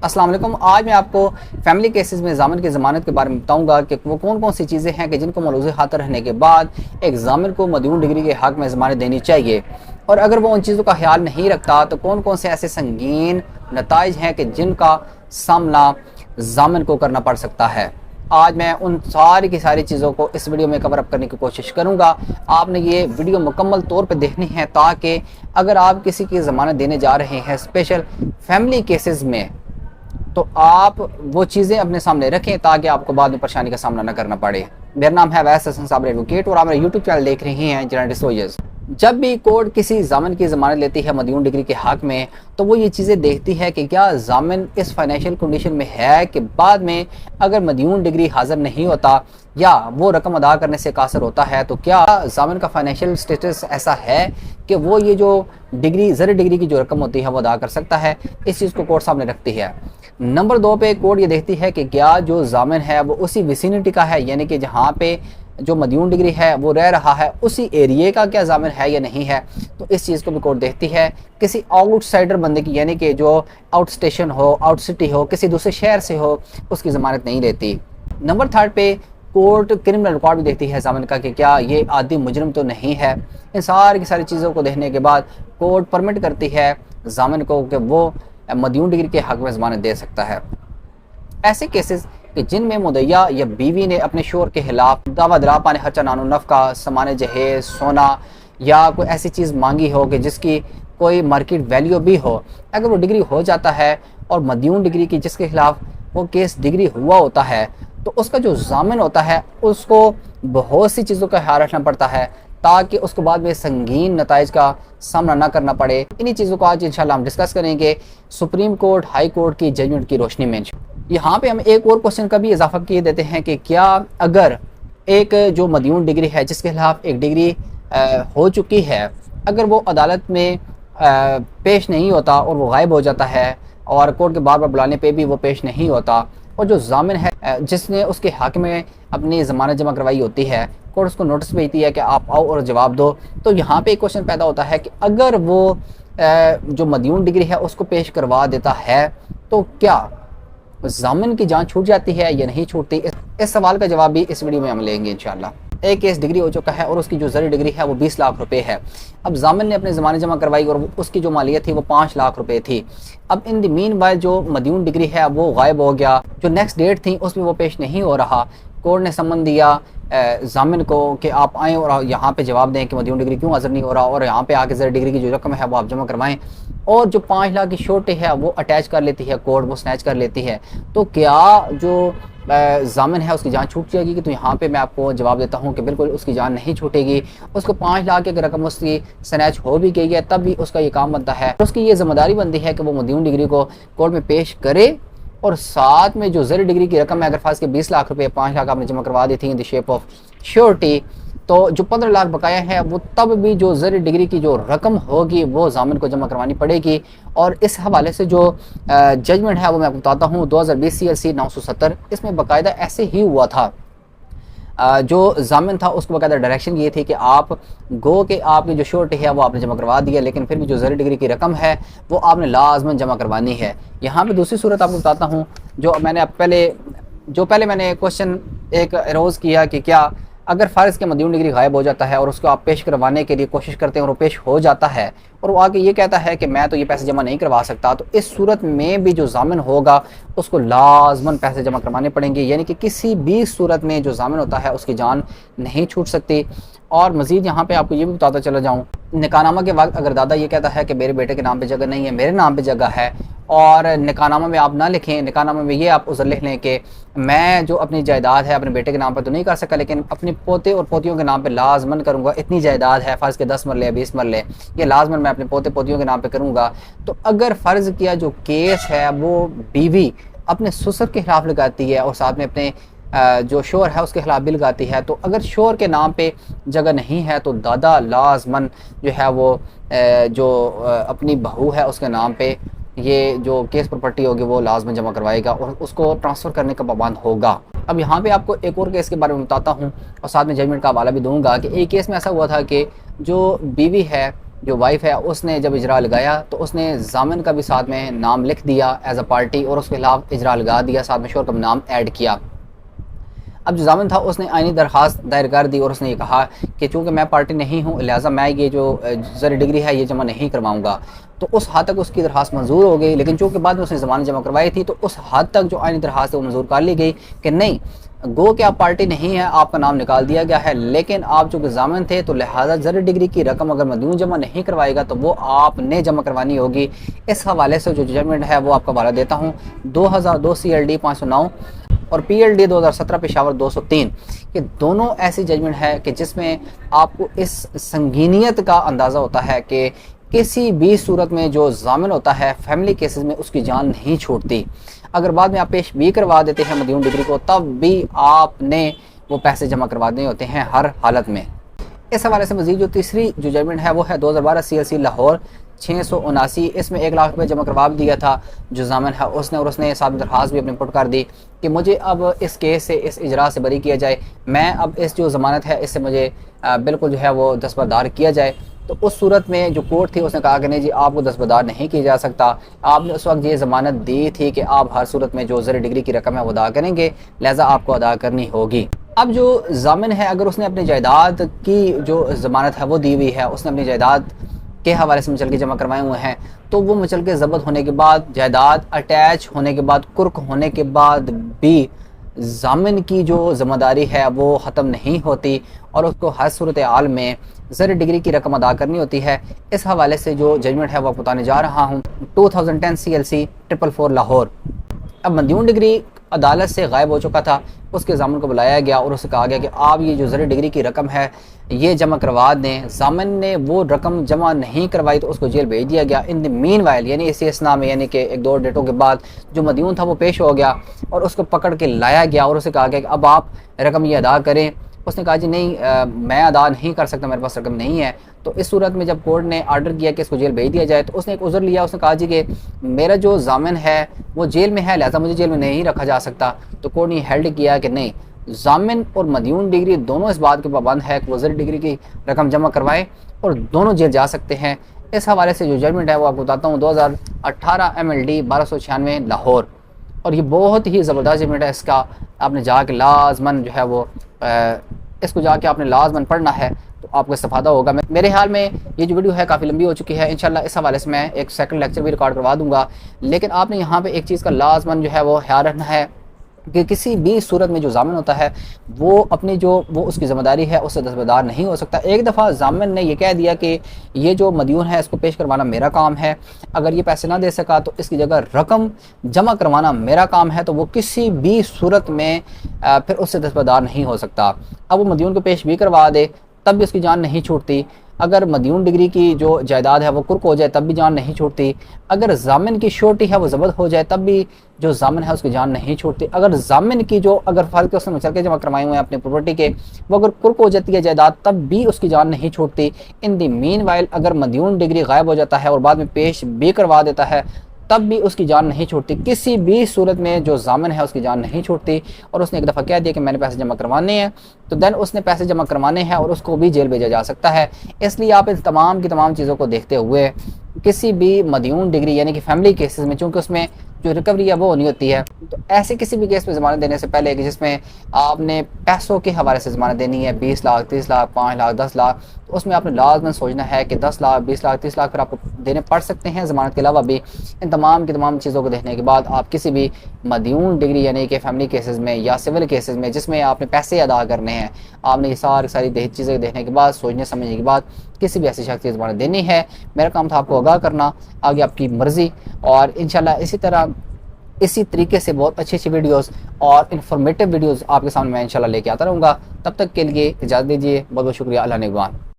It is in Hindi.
अस्सलाम वालेकुम। आज मैं आपको फैमिली केसेस में ज़ामिन की ज़मानत के बारे में बताऊंगा कि वो कौन कौन सी चीज़ें हैं कि जिनको मलूज़ हाथ रहने के बाद एक ज़ामिन को मदयून डिग्री के हक़ में ज़मानत देनी चाहिए, और अगर वो उन चीज़ों का ख्याल नहीं रखता तो कौन कौन से ऐसे संगीन नताइज हैं कि जिनका सामना ज़ामिन को करना पड़ सकता है। आज मैं उन सारी की सारी चीज़ों को इस वीडियो में कवर अप करने की कोशिश करूंगा। आपने ये वीडियो मुकम्मल तौर पे देखनी है ताकि अगर आप किसी की ज़मानत देने जा रहे हैं स्पेशल फैमिली केसेस में, तो आप वो चीज़ें अपने सामने रखें ताकि आपको बाद में परेशानी का सामना न करना पड़े। मेरा नाम है अवैस हसन साबर एडवोकेट और आप मेरा यूट्यूब चैनल देख रहे हैं जनरल डिस्क्लोजर्स। जब भी कोर्ट किसी ज़ामिन की ज़मानत लेती है मदयून डिग्री के हक़ में, तो वो ये चीज़ें देखती है कि क्या ज़ामिन इस फाइनेंशियल कंडीशन में है कि बाद में अगर मदयून डिग्री हाज़िर नहीं होता या वो रकम अदा करने से कासर होता है, तो क्या ज़ामिन का फाइनेंशियल स्टेटस ऐसा है कि वो ये जो डिग्री ज़र डिग्री की जो रकम होती है वो अदा कर सकता है। इस चीज़ को कोर्ट सामने रखती है। नंबर 2 पे कोर्ट ये देखती है कि क्या जो ज़ामिन है वो उसी विसिनिटी का है, यानी कि जहाँ पे जो मदयून डिग्री है वो रह रहा है उसी एरिए का क्या ज़ामिन है या नहीं है। तो इस चीज़ को भी कोर्ट देखती है। किसी आउटसाइडर बंदे की, यानी कि जो आउट स्टेशन हो, आउट सिटी हो, किसी दूसरे शहर से हो, उसकी ज़मानत नहीं लेती। नंबर 3 पे कोर्ट क्रिमिनल रिकॉर्ड भी देखती है ज़ामिन का कि क्या ये आदि मुजरिम तो नहीं है। इन सारी की सारी चीज़ों को देखने के बाद कोर्ट परमिट करती है ज़ामिन को कि वो मदयून डिग्री के हक़ में ज़मानत दे सकता है। ऐसे केसेस कि जिनमें मुदैया या बीवी ने अपने शोहर के खिलाफ दावा दरा पाने खर्चा नानो नफ़का, सामान जहेज, सोना या कोई ऐसी चीज़ मांगी हो कि जिसकी कोई मार्केट वैल्यू भी हो, अगर वो डिग्री हो जाता है और मदयून डिग्री की जिसके खिलाफ वो केस डिग्री हुआ होता है, तो उसका जो ज़ामिन होता है उसको बहुत सी चीज़ों का ख्याल रखना पड़ता है ताकि उसको बाद में संगीन नताइज का सामना ना करना पड़े। इन्हीं चीज़ों को आज इंशाल्लाह हम डिस्कस करेंगे सुप्रीम कोर्ट, हाई कोर्ट की जजमेंट की रोशनी में। यहाँ पे हम एक और क्वेश्चन का भी इजाफा किए देते हैं कि क्या अगर एक जो मदयून डिग्री है जिसके खिलाफ एक डिग्री हो चुकी है, अगर वो अदालत में पेश नहीं होता और वो गायब हो जाता है और कोर्ट के बार बार बुलाने पे भी वो पेश नहीं होता, और जो ज़ामिन है जिसने उसके हक़ में अपनी ज़मानत जमा करवाई होती है, कोर्ट उसको नोटिस भेजती है कि आप आओ और जवाब दो, तो यहाँ पे एक क्वेश्चन पैदा होता है कि अगर वो जो मदयून डिग्री है उसको पेश करवा देता है तो क्या ज़ामिन की जान छूट जाती है या नहीं छूटती। इस सवाल का जवाब भी इस वीडियो में हम लेंगे इंशाल्लाह। एक केस डिग्री हो चुका है और उसकी जो ज़र डिग्री है वो 20 लाख रुपए है। अब ज़ामिन ने अपनी ज़मानत जमा करवाई और उसकी जो मालियत थी वो 5 लाख रुपए थी। अब इन द मीन बाय जो मदयून डिग्री है वो गायब हो गया, जो नेक्स्ट डेट थी उसमें वो पेश नहीं हो रहा। कोर्ट ने समन दिया ज़ामिन को कि आप आएँ और यहाँ पे जवाब दें कि मदयून डिग्री क्यों हाज़िर नहीं हो रहा, और यहाँ पे आके ज़र डिग्री की जो रकम है वो आप जमा करवाएं, और जो 5 लाख की शोर्ट है वो अटैच कर लेती है कोर्ट, वो स्नैच कर लेती है। तो क्या जो ज़ामिन है उसकी जान छूट जाएगी? कि तो यहाँ पे मैं आपको जवाब देता हूँ कि बिल्कुल उसकी जान नहीं छूटेगी। उसको 5 लाख की रकम उसकी स्नैच हो भी गई है तब भी उसका ये काम बनता है, उसकी ये जिम्मेदारी बनती है कि वो मदयून डिग्री को कोर्ट में पेश करे, और साथ में जो ज़र डिग्री की रकम है, अगर फाज के 20 लाख रुपए 5 लाख आपने जमा करवा दी थी in the shape of surety, तो जो 15 लाख बकाया है वो तब भी जो ज़र डिग्री की जो रकम होगी वो ज़ामिन को जमा करवानी पड़ेगी। और इस हवाले से जो जजमेंट है वो मैं आपको बताता हूँ। 2020 CLC 970 इसमें बाकायदा ऐसे ही हुआ था। जो ज़ामिन था उसको बाकायदा डायरेक्शन ये थी कि आप गो के आपकी जो श्योरिटी है वो आपने जमा करवा दी है, लेकिन फिर भी जो ज़र डिग्री की रकम है वो आपने लाजमन जमा करवानी है। यहाँ पे दूसरी सूरत आपको बताता हूँ। जो पहले मैंने क्वेश्चन एक रोज़ किया कि क्या अगर फ़र्ज़ के मदयून डिग्री गायब हो जाता है और उसको आप पेश करवाने के लिए कोशिश करते हैं और वो पेश हो जाता है और वो आके ये कहता है कि मैं तो ये पैसे जमा नहीं करवा सकता, तो इस सूरत में भी जो ज़ामिन होगा उसको लाजमन पैसे जमा करवाने पड़ेंगे, यानी कि किसी भी सूरत में जो ज़ामिन होता है उसकी जान नहीं छूट सकती। और मज़ीद यहाँ पे आपको ये भी बताता चला जाऊँ, निकाहनामा के वक्त अगर दादा ये कहता है कि मेरे बेटे के नाम पे जगह नहीं है, मेरे नाम पे जगह है, और निकाहनामा में आप ना लिखें, निकाहनामा में ये आप उज़र लिख लें कि मैं जो अपनी जायदाद है अपने बेटे के नाम पर तो नहीं कर सका, लेकिन अपने पोते और पोतियों के नाम पे लाजमन करूँगा। इतनी जायदाद है, फ़र्ज़ के 10 मरले 20 मरले, ये लाजमन मैं अपने पोते पोतियों के नाम पे करूँगा। तो अगर फ़र्ज़ किया जो केस है वो बीवी अपने ससुर के खिलाफ लगाती है और साथ में अपने जो शोहर है उसके खिलाफ भी लगाती है, तो अगर शोहर के नाम पे जगह नहीं है तो दादा लाजमन जो है वो अपनी बहू है उसके नाम पे ये जो केस प्रॉपर्टी होगी वो लाजमन जमा करवाएगा और उसको ट्रांसफ़र करने का पाबंद होगा। अब यहाँ पे आपको एक और केस के बारे में बताता हूँ और साथ में जजमेंट का हवाला भी दूंगा कि एक केस में ऐसा हुआ था कि जो बीवी है जो वाइफ है उसने जब इजरा लगाया तो उसने जामिन का भी साथ में नाम लिख दिया एज अ पार्टी और उसके खिलाफ इजरा लगा दिया, साथ में शोहर का नाम ऐड किया। अब जो जामिन था उसने आईनी दरख्वास्त दायर कर दी और उसने ये कहा कि चूँकि मैं पार्टी नहीं हूँ लिहाजा मैं ये जो ज़र डिग्री है ये जमा नहीं करवाऊँगा। तो उस हद तक उसकी दरख्वास्त मंजूर हो गई, लेकिन चूँकि बाद में उसने ज़मानत जमा करवाई थी तो उस हद तक जो आईनी दरख्वास्त है वो मंजूर कर ली गई कि नहीं, गो कि आप पार्टी नहीं है, आपका नाम निकाल दिया गया है, लेकिन आप चूँकि जामिन थे तो लिहाजा ज़र डिग्री की रकम अगर मदयून जमा नहीं करवाएगा तो वो आपने जमा करवानी होगी। इस हवाले से जो जजमेंट है वो आपका हवाला देता हूँ 2002 CLD 509 और PLD 2017 पेशावर 203 कि दोनों ऐसी जजमेंट है कि जिसमें आपको इस संगीनियत का अंदाज़ा होता है कि किसी भी सूरत में जो जामिन होता है फैमिली केसेस में उसकी जान नहीं छूटती। अगर बाद में आप पेश भी करवा देते हैं मदयून डिग्री को तब भी आपने वो पैसे जमा करवाने होते हैं हर हालत में। इस हवाले से मजीद जो तीसरी जो जजमेंट है वो है 2012 CLC लाहौर 679। इसमें 1 लाख रुपये जमा करवा भी दिया था जो जामिन है उसने, और उसने साथ दरख्वास्त भी अपनी पुट कर दी कि मुझे अब इस केस से, इस इजरा से बरी किया जाए, मैं अब इस जो ज़मानत है इससे मुझे बिल्कुल जो है वो दस्तबरदार किया जाए। तो उस सूरत में जो कोर्ट थी उसने कहा कि नहीं जी आपको दस्तबरदार नहीं किया जा सकता, आपने उस वक्त ये ज़मानत दी थी कि आप हर सूरत में जो ज़र डिग्री की रकम है वो अदा करेंगे, लिहाजा आपको अदा करनी होगी। अब जो जामिन है अगर उसने अपनी जायदाद की जो ज़मानत है वो दी हुई है, उसने अपनी जायदाद के हवाले से मुचलके जमा करवाए हुए हैं, तो वो मुचलके ज़ब्त होने के बाद, जायदाद अटैच होने के बाद, कुर्क होने के बाद भी जामिन की जो ज़िम्मेदारी है वो ख़त्म नहीं होती और उसको हर सूरत हाल में ज़र डिग्री की रकम अदा करनी होती है। इस हवाले से जो जजमेंट है वो बताने जा रहा हूँ 2010 CLC 444 लाहौर। अब मदयून डिग्री अदालत से गायब हो चुका था, उसके जामिन को बुलाया गया और उसे कहा गया कि आप ये जो ज़र डिग्री की रकम है ये जमा करवा दें। जामिन ने वो रकम जमा नहीं करवाई तो उसको जेल भेज दिया गया। इन द मीन वाइल यानी इसी असना में यानी कि 1-2 डेटों के बाद जो मदयून था वो पेश हो गया और उसको पकड़ के लाया गया और उसे कहा गया कि अब आप रकम ये अदा करें। उसने कहा जी नहीं, मैं अदा नहीं कर सकता, मेरे पास रकम नहीं है। तो इस सूरत में जब कोर्ट ने आर्डर किया कि इसको जेल भेज दिया जाए तो उसने एक उज़र लिया, उसने कहा जी कि मेरा जो जामिन है वो जेल में है, लिहाजा मुझे जेल में नहीं रखा जा सकता। तो कोर्ट ने हेल्ड किया कि नहीं, जामिन और मदयून डिग्री दोनों इस बात के पाबंद है कि वो ज़र डिग्री की रकम जमा करवाएं और दोनों जेल जा सकते हैं। इस हवाले से जो जजमेंट है वो आपको बताता हूँ 2018 MLD 1296 लाहौर, और ये बहुत ही ज़बरदस्त जजमेंट है। इसका आपने जाके लाजमन जो है वो इसको जाके आपने लाजमन पढ़ना है तो आपको इस्तेफादा होगा। मेरे ख्याल में ये जो वीडियो है काफ़ी लंबी हो चुकी है, इंशाल्लाह इस हवाले से मैं एक सेकंड लेक्चर भी रिकॉर्ड करवा दूंगा। लेकिन आपने यहाँ पे एक चीज़ का लाजमन जो है वो ख्याल रखना है कि किसी भी सूरत में जो जामिन होता है वो अपनी जो वो उसकी ज़िम्मेदारी है उससे दस्तबरदार नहीं हो सकता। एक दफ़ा जामिन ने यह कह दिया कि ये जो मदयून है इसको पेश करवाना मेरा काम है, अगर ये पैसे ना दे सका तो इसकी जगह रकम जमा करवाना मेरा काम है, तो वो किसी भी सूरत में फिर उससे दस्तबरदार नहीं हो सकता। अब वो मदयून को पेश भी करवा दे तब भी उसकी जान नहीं छूटती। अगर मदयून डिग्री की जो जायदाद है वो कुर्क हो जाए तब भी जान नहीं छूटती। अगर जामिन की श्योरिटी है वो ज़ब्त हो जाए तब भी जो जामिन है उसकी जान नहीं छूटती। अगर जामिन की जो अगर फर्ज के उसने मुचलके जमा करवाए हुए हैं अपनी प्रॉपर्टी के, वो अगर कुर्क हो जाती है जायदाद तब भी उसकी जान नहीं छूटती। इन द मीन वाइल अगर मदयून डिग्री गायब हो जाता है और बाद में पेश भी करवा देता है तब भी उसकी जान नहीं छूटती। किसी भी सूरत में जो जामिन है उसकी जान नहीं छूटती। और उसने एक दफ़ा कह दिया कि मैंने पैसे जमा करवाने हैं तो देन उसने पैसे जमा करवाने हैं और उसको भी जेल भेजा जा सकता है। इसलिए आप इन तमाम की तमाम चीज़ों को देखते हुए किसी भी मदयून डिग्री यानी कि फैमिली केसेस में, चूँकि उसमें जो रिकवरी है वो होनी होती है, तो ऐसे किसी भी केस में ज़मानत देने से पहले कि जिसमें आपने पैसों के हवाले से ज़मानत देनी है 20 लाख 30 लाख 5 लाख 10 लाख, तो उसमें आपने लाजमन सोचना है कि 10 लाख 20 लाख 30 लाख फिर आपको देने पड़ सकते हैं ज़मानत के अलावा भी। इन तमाम की तमाम चीज़ों को देखने के बाद आप किसी भी मदयून डिग्री यानी कि फैमिली केसेस में या सिविल केसेस में जिसमें आपने पैसे अदा करने हैं, आपने ये सारी चीज़ें देखने के बाद, सोचने समझने के बाद किसी भी ऐसी शख्स की ज़मानत देनी है। मेरा काम था आपको आगाह करना, आगे आपकी मर्ज़ी। और इंशाल्लाह इसी तरीके से बहुत अच्छी वीडियोस और इन्फॉर्मेटिव वीडियोस आपके सामने मैं इंशाल्लाह लेके आता रहूँगा। तब तक के लिए इजाज़त दीजिए। बहुत बहुत शुक्रिया। अल्लाह निगहबान।